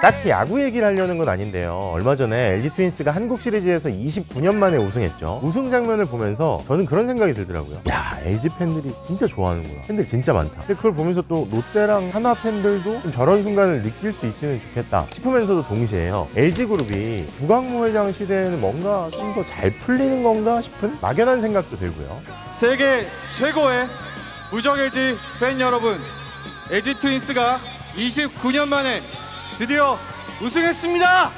딱히 야구 얘기를 하려는 건 아닌데요. 얼마 전에 LG 트윈스가 한국 시리즈에서 29년 만에 우승했죠. 우승 장면을 보면서 저는 그런 생각이 들더라고요. 야, LG 팬들이 진짜 좋아하는구나. 팬들 진짜 많다. 근데 그걸 보면서 또 롯데랑 한화 팬들도 좀 저런 순간을 느낄 수 있으면 좋겠다 싶으면서도 동시에요. LG그룹이 구광모 회장 시대에는 뭔가 좀 더 잘 풀리는 건가 싶은 막연한 생각도 들고요. 세계 최고의 무적 LG 팬 여러분, LG 트윈스가 29년 만에 드디어 우승했습니다.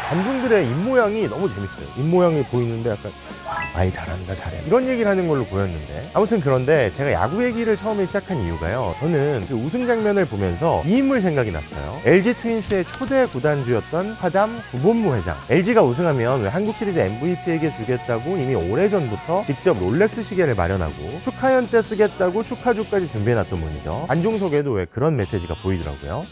관중들의 입모양이 너무 재밌어요. 입모양이 보이는데 약간 말 잘한다, 잘해, 이런 얘기를 하는 걸로 보였는데, 아무튼 그런데 제가 야구 얘기를 처음에 시작한 이유가요, 저는 그 우승 장면을 보면서 이 인물 생각이 났어요. LG 트윈스의 초대 구단주였던 화담 구본무 회장. LG가 우승하면 왜 한국 시리즈 MVP에게 주겠다고 이미 오래전부터 직접 롤렉스 시계를 마련하고 축하연 때 쓰겠다고 축하주까지 준비해놨던 분이죠. 관중석에도 왜 그런 메시지가 보이더라고요.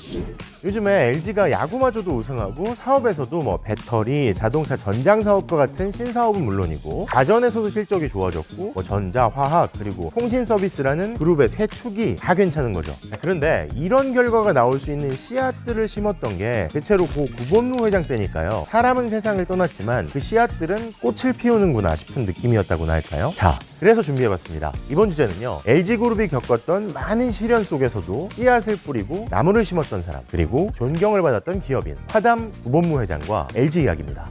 요즘에 LG가 야구마저도 우승하고 사업에서도 뭐 배터리, 자동차 전장 사업과 같은 신사업은 물론이고 가전에서도 실적이 좋아졌고 뭐 전자, 화학, 그리고 통신 서비스라는 그룹의 새 축이 다 괜찮은 거죠. 그런데 이런 결과가 나올 수 있는 씨앗들을 심었던 게 대체로 고 구본무 회장 때니까요. 사람은 세상을 떠났지만 그 씨앗들은 꽃을 피우는구나 싶은 느낌이었다고나 할까요? 자, 그래서 준비해봤습니다. 이번 주제는요, LG그룹이 겪었던 많은 시련 속에서도 씨앗을 뿌리고 나무를 심었던 사람, 그리고 존경을 받았던 기업인 화담 구본무 회장과 LG 이야기입니다.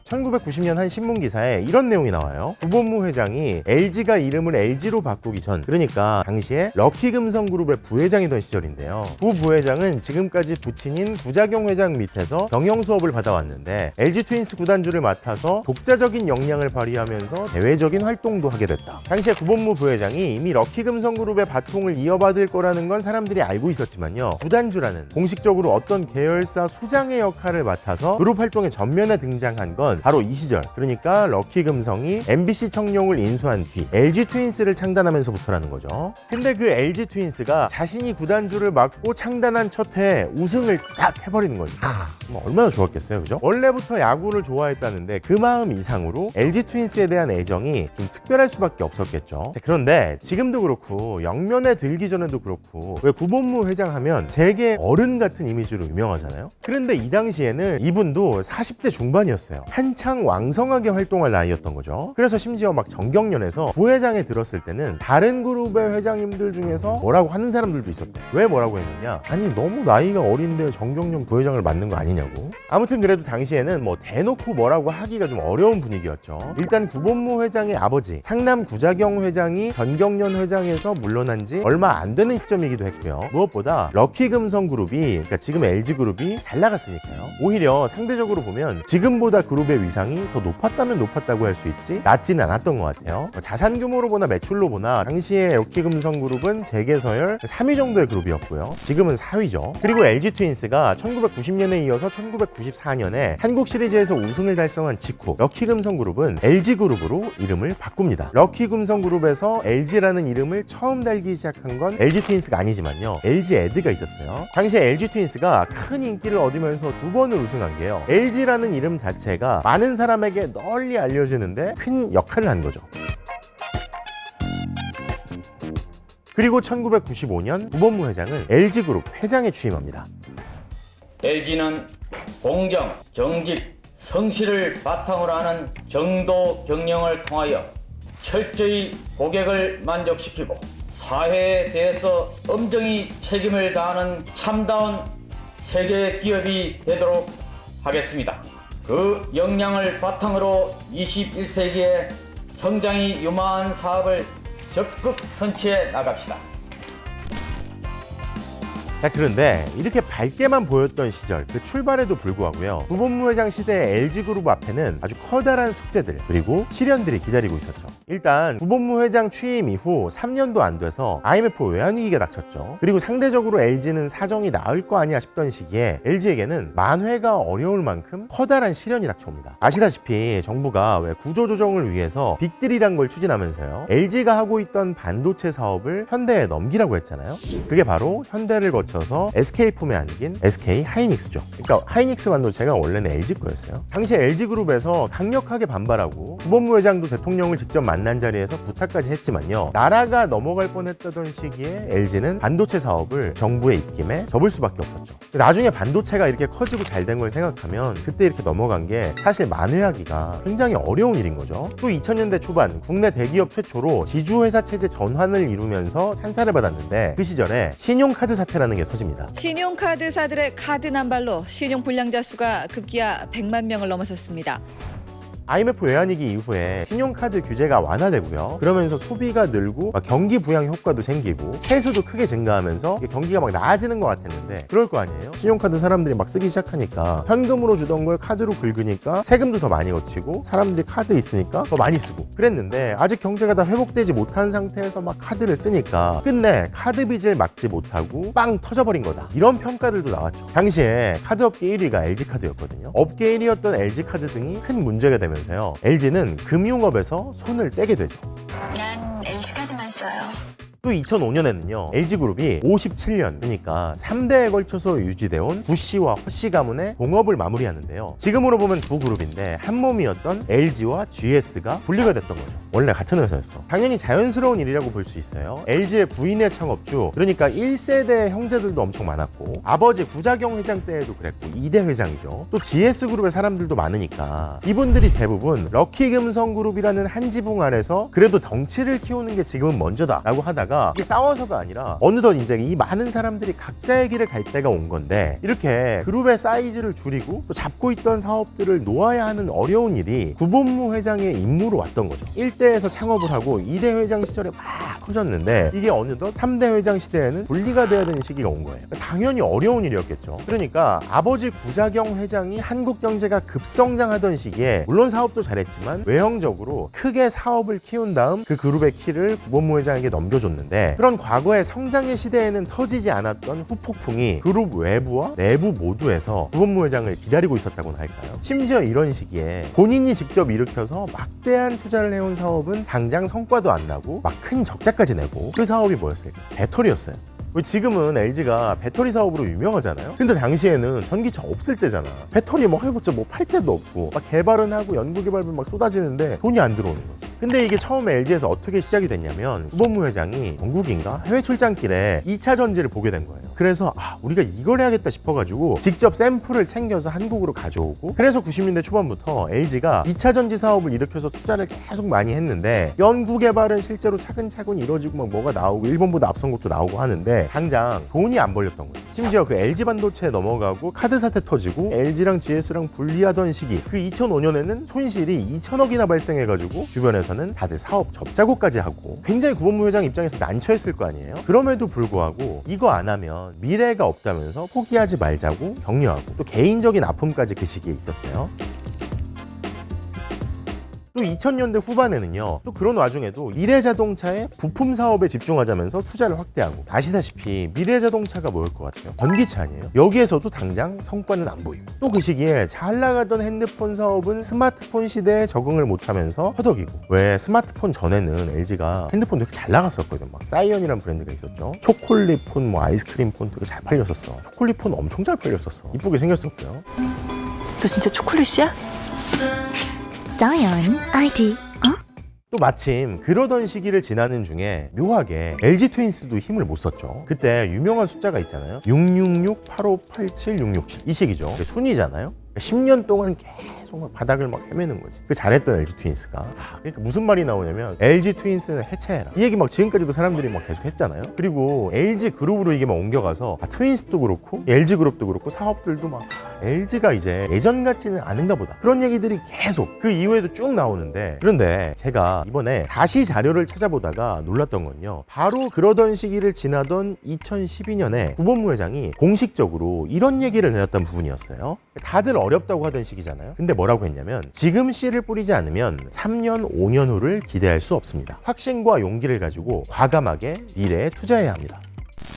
1990년 한 신문기사에 이런 내용이 나와요. 구본무 회장이 LG가 이름을 LG로 바꾸기 전, 그러니까 당시에 럭키금성그룹의 부회장이던 시절인데요. 구 부회장은 지금까지 부친인 구자경 회장 밑에서 경영 수업을 받아왔는데 LG 트윈스 구단주를 맡아서 독자적인 역량을 발휘하면서 대외적인 활동도 하게 됐다. 당시에 구본무 부회장이 이미 럭키금성그룹의 바통을 이어받을 거라는 건 사람들이 알고 있었지만요, 구단주라는 공식적으로 어떤 계열사 수장의 역할을 맡아서 그룹 활동에 전면에 등장한 건 바로 이 시절, 그러니까 럭키금성이 MBC 청룡을 인수한 뒤 LG 트윈스를 창단하면서부터라는 거죠. 근데 그 LG 트윈스가 자신이 구단주를 맡고 창단한 첫 해에 우승을 딱 해버리는 거죠. 얼마나 좋았겠어요, 그죠? 원래부터 야구를 좋아했다는데 그 마음 이상으로 LG 트윈스에 대한 애정이 좀 특별할 수밖에 없었겠죠. 그런데 지금도 그렇고 영면에 들기 전에도 그렇고 왜 구본무 회장 하면 되게 어른 같은 이미지로 유명하잖아요. 그런데 이 당시에는 이분도 40대 중반이었어요. 한창 왕성하게 활동할 나이였던 거죠. 그래서 심지어 막 정경련에서 부회장에 들었을 때는 다른 그룹의 회장님들 중에서 뭐라고 하는 사람들도 있었대. 왜 뭐라고 했느냐, 아니 너무 나이가 어린데 정경련 부회장을 맡는 거 아니냐고. 아무튼 그래도 당시에는 뭐 대놓고 뭐라고 하기가 좀 어려운 분위기였죠. 일단 구본무 회장의 아버지 상남 구자경 회장이 전경련 회장에서 물러난 지 얼마 안 되는 시점이기도 했고요. 무엇보다 럭키금성그룹이, 그러니까 지금 LG그룹이 잘 나갔으니까요. 오히려 상대적으로 보면 지금보다 그룹의 위상이 더 높았다면 높았다고 할 수 있지 낮지는 않았던 것 같아요. 자산 규모로 보나 매출로 보나 당시에 럭키금성그룹은 재계 서열 3위 정도의 그룹이었고요. 지금은 4위죠. 그리고 LG 트윈스가 1990년에 이어서 1994년에 한국 시리즈에서 우승을 달성한 직후 럭키금성그룹은 LG그룹으로 이름을 바꿉니다. 럭키금성그룹에서 LG라는 이름을 처음 달기 시작한 건 LG 트윈스가 아니지만요, LG 에드가 있었어요. 당시에 LG 트윈스가 큰 인기를 얻으면서 2번을 우승한 게요, LG라는 이름 자체가 많은 사람에게 널리 알려지는데 큰 역할을 한 거죠. 그리고 1995년 구본무 회장은 LG그룹 회장에 취임합니다. LG는 공정, 정직, 성실을 바탕으로 하는 정도 경영을 통하여 철저히 고객을 만족시키고 사회에 대해서 엄정히 책임을 다하는 참다운 세계 기업이 되도록 하겠습니다. 그 역량을 바탕으로 21세기의 성장이 유망한 사업을 적극 선취해 나갑시다. 자, 그런데 이렇게 밝게만 보였던 시절, 그 출발에도 불구하고요, 구본무 회장 시대의 LG그룹 앞에는 아주 커다란 숙제들, 그리고 시련들이 기다리고 있었죠. 일단 구본무 회장 취임 이후 3년도 안 돼서 IMF 외환위기가 닥쳤죠. 그리고 상대적으로 LG는 사정이 나을 거 아니야 싶던 시기에 LG에게는 만회가 어려울 만큼 커다란 시련이 닥쳐옵니다. 아시다시피 정부가 왜 구조조정을 위해서 빅딜이란 걸 추진하면서요, LG가 하고 있던 반도체 사업을 현대에 넘기라고 했잖아요. 그게 바로 현대를 거쳐 맞춰서 SK 품에 안긴 SK 하이닉스죠. 그러니까 하이닉스 반도체가 원래는 LG 거였어요. 당시 LG그룹에서 강력하게 반발하고 구본무 회장도 대통령을 직접 만난 자리에서 부탁까지 했지만요. 나라가 넘어갈 뻔했다던 시기에 LG는 반도체 사업을 정부의 입김에 접을 수밖에 없었죠. 나중에 반도체가 이렇게 커지고 잘 된 걸 생각하면 그때 이렇게 넘어간 게 사실 만회하기가 굉장히 어려운 일인 거죠. 또 2000년대 초반 국내 대기업 최초로 지주회사 체제 전환을 이루면서 찬사를 받았는데 그 시절에 신용카드 사태라는 게 터집니다. 신용카드사들의 카드 난발로 신용 불량자 수가 급기야 100만 명을 넘어섰습니다. IMF 외환위기 이후에 신용카드 규제가 완화되고요. 그러면서 소비가 늘고 막 경기 부양 효과도 생기고 세수도 크게 증가하면서 경기가 막 나아지는 것 같았는데 그럴 거 아니에요? 신용카드 사람들이 막 쓰기 시작하니까 현금으로 주던 걸 카드로 긁으니까 세금도 더 많이 거치고 사람들이 카드 있으니까 더 많이 쓰고 그랬는데 아직 경제가 다 회복되지 못한 상태에서 막 카드를 쓰니까 끝내 카드 빚을 막지 못하고 빵 터져버린 거다. 이런 평가들도 나왔죠. 당시에 카드업계 1위가 LG카드였거든요. 업계 1위였던 LG카드 등이 큰 문제가 되면서 LG는 금융업에서 손을 떼게 되죠. 난 LG카드만 써요. 또 2005년에는요 LG그룹이 57년 그러니까 3대에 걸쳐서 유지되어온 부씨와 허씨 가문의 동업을 마무리하는데요. 지금으로 보면 두 그룹인데 한 몸이었던 LG와 GS가 분리가 됐던 거죠. 원래 같은 회사였어. 당연히 자연스러운 일이라고 볼 수 있어요. LG의 부인의 창업주 그러니까 1세대 형제들도 엄청 많았고 아버지 구자경 회장 때에도 그랬고 2대 회장이죠. 또 GS그룹의 사람들도 많으니까 이분들이 대부분 럭키금성그룹이라는 한 지붕 아래서 그래도 덩치를 키우는 게 지금은 먼저다 라고 하다가 이게 싸워서가 아니라 어느덧 이제 이 많은 사람들이 각자의 길을 갈 때가 온 건데 이렇게 그룹의 사이즈를 줄이고 또 잡고 있던 사업들을 놓아야 하는 어려운 일이 구본무 회장의 임무로 왔던 거죠. 1대에서 창업을 하고 2대 회장 시절에 막 커졌는데 이게 어느덧 3대 회장 시대에는 분리가 돼야 되는 시기가 온 거예요. 당연히 어려운 일이었겠죠. 그러니까 아버지 구자경 회장이 한국 경제가 급성장하던 시기에 물론 사업도 잘했지만 외형적으로 크게 사업을 키운 다음 그 그룹의 키를 구본무 회장에게 넘겨줬는데 그런 과거의 성장의 시대에는 터지지 않았던 후폭풍이 그룹 외부와 내부 모두에서 구본무 회장을 기다리고 있었다고나 할까요? 심지어 이런 시기에 본인이 직접 일으켜서 막대한 투자를 해온 사업은 당장 성과도 안 나고 막 큰 적자까지 내고 그 사업이 뭐였을까? 배터리였어요. 지금은 LG가 배터리 사업으로 유명하잖아요. 근데 당시에는 전기차 없을 때잖아. 배터리 뭐 해봤자 뭐 팔 데도 없고 막 개발은 하고 연구개발비 막 쏟아지는데 돈이 안 들어오는 거지. 근데 이게 처음에 LG에서 어떻게 시작이 됐냐면 구본무 회장이 영국인가 해외 출장길에 2차 전지를 보게 된 거예요. 그래서 우리가 이걸 해야겠다 싶어가지고 직접 샘플을 챙겨서 한국으로 가져오고 그래서 90년대 초반부터 LG가 2차 전지 사업을 일으켜서 투자를 계속 많이 했는데 연구개발은 실제로 차근차근 이루어지고 막 뭐가 나오고 일본보다 앞선 것도 나오고 하는데 당장 돈이 안 벌렸던 거죠. 심지어 그 LG 반도체에 넘어가고 카드 사태 터지고 LG랑 GS랑 분리하던 시기 그 2005년에는 손실이 2천억이나 발생해가지고 주변에서는 다들 사업 접자고까지 하고 굉장히 구본무 회장 입장에서 난처했을 거 아니에요. 그럼에도 불구하고 이거 안 하면 미래가 없다면서 포기하지 말자고 격려하고 또 개인적인 아픔까지 그 시기에 있었어요. 또 2000년대 후반에는요 또 그런 와중에도 미래자동차의 부품 사업에 집중하자면서 투자를 확대하고 아시다시피 미래자동차가 뭐일 것 같아요? 전기차 아니에요? 여기에서도 당장 성과는 안 보이고 또 그 시기에 잘 나가던 핸드폰 사업은 스마트폰 시대에 적응을 못하면서 허덕이고 왜 스마트폰 전에는 LG가 핸드폰 되게 잘 나갔었거든. 막 사이언이라는 브랜드가 있었죠. 초콜릿폰 뭐 아이스크림폰 되게 잘 팔렸었어. 초콜릿폰 엄청 잘 팔렸었어. 이쁘게 생겼었고요. 너 진짜 초콜릿이야? Zion ID. 또 마침 그러던 시기를 지나는 중에 묘하게 LG 트윈스도 힘을 못 썼죠. 그때 유명한 숫자가 있잖아요. 666, 8587, 667 이 시기죠. 순위잖아요. 10년 동안 계속 막 바닥을 막 헤매는 거지. 그 잘했던 LG 트윈스가. 그러니까 무슨 말이 나오냐면 LG 트윈스는 해체해라. 이 얘기 막 지금까지도 사람들이 막 계속 했잖아요. 그리고 LG 그룹으로 이게 막 옮겨가서 트윈스도 그렇고 LG 그룹도 그렇고 사업들도 막 LG가 이제 예전 같지는 않은가 보다. 그런 얘기들이 계속 그 이후에도 쭉 나오는데 그런데 제가 이번에 다시 자료를 찾아보다가 놀랐던 건요. 바로 그러던 시기를 지나던 2012년에 구본무 회장이 공식적으로 이런 얘기를 내놨던 부분이었어요. 다들 어렵다고 하던 시기잖아요. 근데 뭐라고 했냐면 지금 씨를 뿌리지 않으면 3년, 5년 후를 기대할 수 없습니다. 확신과 용기를 가지고 과감하게 미래에 투자해야 합니다.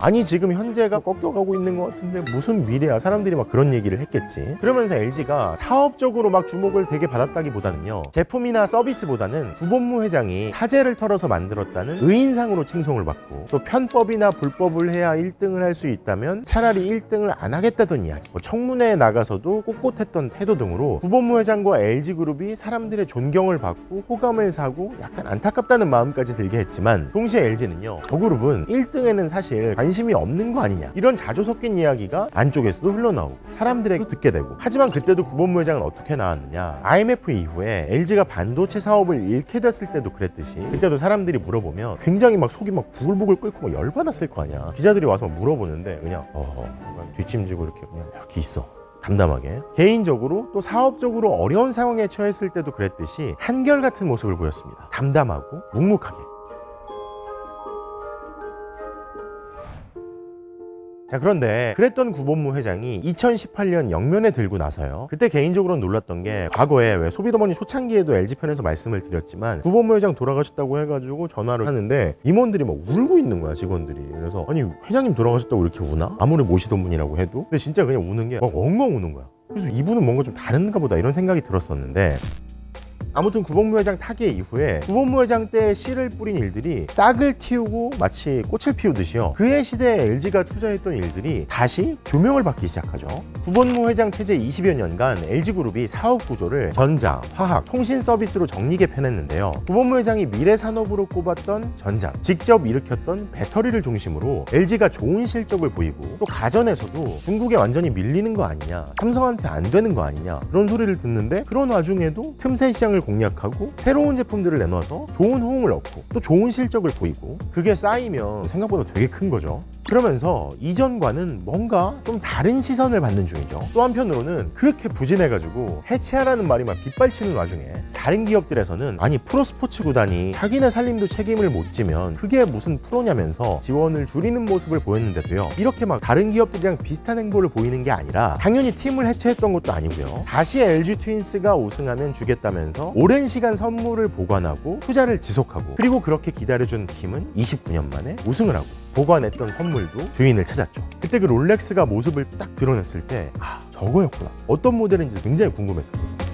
아니 지금 현재가 꺾여가고 있는 것 같은데 무슨 미래야, 사람들이 막 그런 얘기를 했겠지. 그러면서 LG가 사업적으로 막 주목을 되게 받았다기보다는요, 제품이나 서비스보다는 구본무 회장이 사재를 털어서 만들었다는 의인상으로 칭송을 받고, 또 편법이나 불법을 해야 1등을 할 수 있다면 차라리 1등을 안 하겠다던 이야기, 청문회에 나가서도 꼿꼿했던 태도 등으로 구본무 회장과 LG그룹이 사람들의 존경을 받고 호감을 사고 약간 안타깝다는 마음까지 들게 했지만, 동시에 LG는요, 저 그룹은 1등에는 사실 관심이 없는 거 아니냐, 이런 자조 섞인 이야기가 안쪽에서도 흘러나오고 사람들에게 듣게 되고. 하지만 그때도 구본무 회장은 어떻게 나왔느냐, IMF 이후에 LG가 반도체 사업을 잃게 됐을 때도 그랬듯이, 그때도 사람들이 물어보면 굉장히 막 속이 막 부글부글 끓고 막 열받았을 거 아니야. 기자들이 와서 막 물어보는데 그냥 뒷짐지고 이렇게 있어, 담담하게. 개인적으로 또 사업적으로 어려운 상황에 처했을 때도 그랬듯이 한결같은 모습을 보였습니다. 담담하고 묵묵하게. 자, 그런데 그랬던 구본무 회장이 2018년 영면에 들고 나서요, 그때 개인적으로는 놀랐던 게, 과거에 왜 소비더머니 초창기에도 LG편에서 말씀을 드렸지만 구본무 회장 돌아가셨다고 해가지고 전화를 하는데 임원들이 막 울고 있는 거야, 직원들이. 그래서 아니 회장님 돌아가셨다고 이렇게 우나? 아무리 모시던 분이라고 해도. 근데 진짜 그냥 우는 게 막 엉엉 우는 거야. 그래서 이분은 뭔가 좀 다른가 보다 이런 생각이 들었었는데, 아무튼 구본무 회장 타계 이후에 구본무 회장 때 씨를 뿌린 일들이 싹을 틔우고 마치 꽃을 피우듯이요, 그의 시대에 LG가 투자했던 일들이 다시 조명을 받기 시작하죠. 구본무 회장 체제 20여 년간 LG그룹이 사업 구조를 전자, 화학, 통신 서비스로 정리 개편했는데요, 구본무 회장이 미래 산업으로 꼽았던 전장, 직접 일으켰던 배터리를 중심으로 LG가 좋은 실적을 보이고, 또 가전에서도 중국에 완전히 밀리는 거 아니냐, 삼성한테 안 되는 거 아니냐, 그런 소리를 듣는데, 그런 와중에도 틈새 시장을 공략하고 새로운 제품들을 내놔서 좋은 호응을 얻고 또 좋은 실적을 보이고, 그게 쌓이면 생각보다 되게 큰 거죠. 그러면서 이전과는 뭔가 좀 다른 시선을 받는 중이죠. 또 한편으로는 그렇게 부진해가지고 해체하라는 말이 막 빗발치는 와중에 다른 기업들에서는 아니 프로스포츠 구단이 자기네 살림도 책임을 못 지면 그게 무슨 프로냐면서 지원을 줄이는 모습을 보였는데도요, 이렇게 막 다른 기업들이랑 비슷한 행보를 보이는 게 아니라 당연히 팀을 해체했던 것도 아니고요, 다시 LG 트윈스가 우승하면 주겠다면서 오랜 시간 선물을 보관하고 투자를 지속하고, 그리고 그렇게 기다려준 팀은 29년 만에 우승을 하고 보관했던 선물도 주인을 찾았죠. 그때 그 롤렉스가 모습을 딱 드러냈을 때 저거였구나, 어떤 모델인지 굉장히 궁금했었거든요.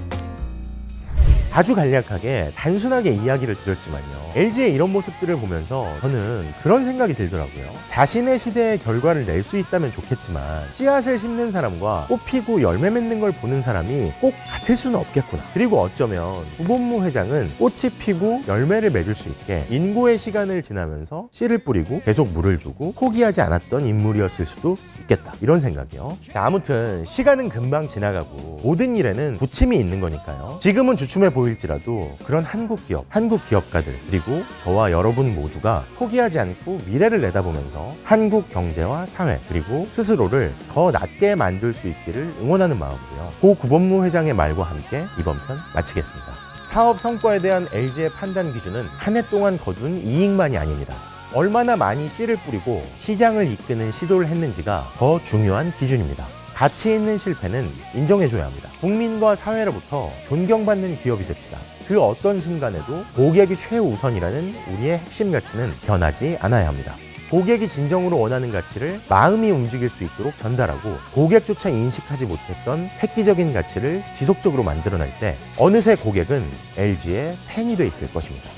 아주 간략하게 단순하게 이야기를 드렸지만요, LG의 이런 모습들을 보면서 저는 그런 생각이 들더라고요. 자신의 시대의 결과를 낼 수 있다면 좋겠지만 씨앗을 심는 사람과 꽃 피고 열매 맺는 걸 보는 사람이 꼭 같을 수는 없겠구나. 그리고 어쩌면 구본무 회장은 꽃이 피고 열매를 맺을 수 있게 인고의 시간을 지나면서 씨를 뿌리고 계속 물을 주고 포기하지 않았던 인물이었을 수도 있겠다, 이런 생각이요. 자, 아무튼 시간은 금방 지나가고 모든 일에는 부침이 있는 거니까요, 지금은 주춤해 보일지라도 그런 한국 기업, 한국 기업가들, 그리고 저와 여러분 모두가 포기하지 않고 미래를 내다보면서 한국 경제와 사회, 그리고 스스로를 더 낫게 만들 수 있기를 응원하는 마음으로요, 고 구본무 회장의 말과 함께 이번 편 마치겠습니다. 사업 성과에 대한 LG의 판단 기준은 한 해 동안 거둔 이익만이 아닙니다. 얼마나 많이 씨를 뿌리고 시장을 이끄는 시도를 했는지가 더 중요한 기준입니다. 가치 있는 실패는 인정해줘야 합니다. 국민과 사회로부터 존경받는 기업이 됩시다. 그 어떤 순간에도 고객이 최우선이라는 우리의 핵심 가치는 변하지 않아야 합니다. 고객이 진정으로 원하는 가치를 마음이 움직일 수 있도록 전달하고, 고객조차 인식하지 못했던 획기적인 가치를 지속적으로 만들어낼 때 어느새 고객은 LG의 팬이 돼 있을 것입니다.